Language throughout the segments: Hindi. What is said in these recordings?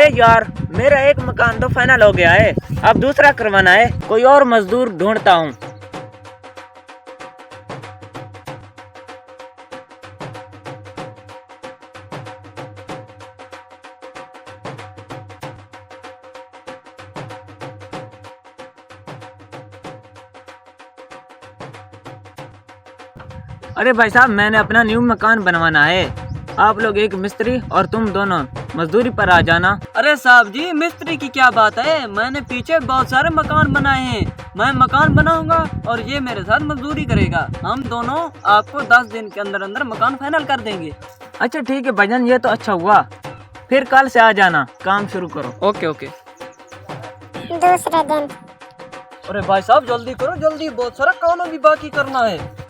अरे यार, मेरा एक मकान तो फाइनल हो गया है, अब दूसरा करवाना है। कोई और मजदूर ढूंढता हूँ। अरे भाई साहब, मैंने अपना न्यू मकान बनवाना है। आप लोग एक मिस्त्री और तुम दोनों मजदूरी पर आ जाना। अरे साहब जी, मिस्त्री की क्या बात है, मैंने पीछे बहुत सारे मकान बनाए हैं। मैं मकान बनाऊंगा और ये मेरे साथ मजदूरी करेगा। हम दोनों आपको 10 दिन के अंदर अंदर मकान फाइनल कर देंगे। अच्छा ठीक है भाईजान, ये तो अच्छा हुआ। फिर कल से आ जाना, काम शुरू करो। Okay okay. दूसरे दिन। अरे भाई साहब जल्दी करो, जल्दी, बहुत सारा काम अभी बाकी करना है।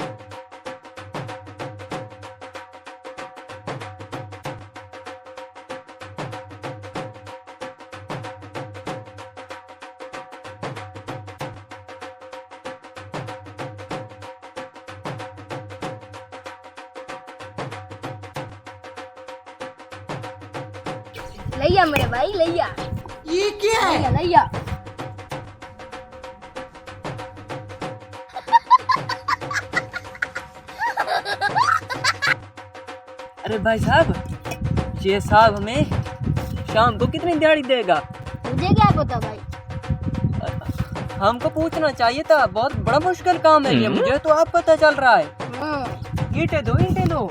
लैया मेरे भाई, लैया। ये क्या है? लैया लैया। अरे भाई साहब, ये साहब हमें शाम को कितनी दिहाड़ी देगा? मुझे क्या पता भाई। हमको पूछना चाहिए था, बहुत बड़ा मुश्किल काम है ये। मुझे तो आप पता चल रहा है। ईंटें दो, ईंटें दो।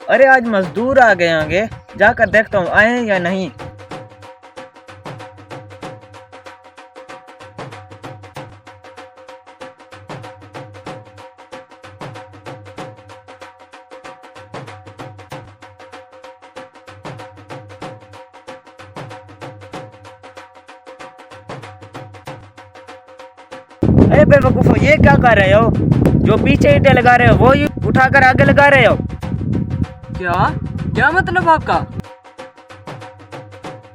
अरे आज मजदूर आ गए होंगे, जाकर देखता हूँ आए हैं या नहीं। अरे बेवकूफो, ये क्या कर रहे हो? जो पीछे ईंटें लगा रहे हो वो ही उठाकर आगे लगा रहे हो। क्या क्या मतलब आपका?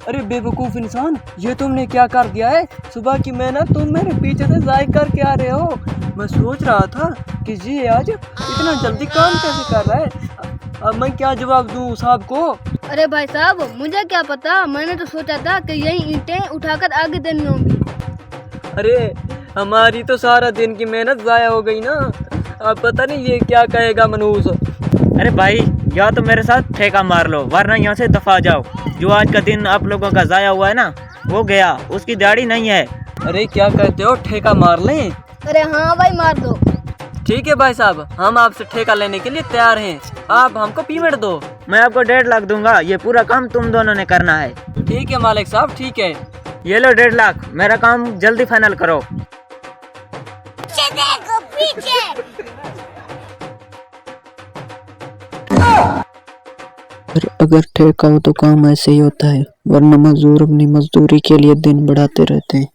अरे बेवकूफ इंसान, ये तुमने क्या कर दिया है? सुबह की मेहनत तुम मेरे पीछे से जाया करके आ रहे हो। मैं सोच रहा था कि ये आज इतना जल्दी काम कैसे कर रहा है। अब मैं क्या जवाब दूं साहब को? अरे भाई साहब, मुझे क्या पता, मैंने तो सोचा था कि यही ईंटें उठाकर आगे देनी होंगी। अरे हमारी तो सारा दिन की मेहनत जाया हो गई ना। अब पता नहीं ये क्या कहेगा मनूस। अरे भाई, या तो मेरे साथ ठेका मार लो, वरना यहाँ से दफा जाओ। जो आज का दिन आप लोगों का जाया हुआ है ना, वो गया, उसकी दिहाड़ी नहीं है। अरे क्या कहते हो, ठेका मार लें? अरे हाँ भाई, मार दो। ठीक है भाई साहब, हम आपसे ठेका लेने के लिए तैयार हैं। आप हमको पेमेंट दो। मैं आपको 1.5 लाख दूंगा, ये पूरा काम तुम दोनों ने करना है। ठीक है मालिक साहब, ठीक है। ये लो 1.5 लाख, मेरा काम जल्दी फाइनल करो। देखो पीछे। अगर ठेका हो तो काम ऐसे ही होता है, वरना मजदूर अपनी मजदूरी के लिए दिन बढ़ाते रहते हैं।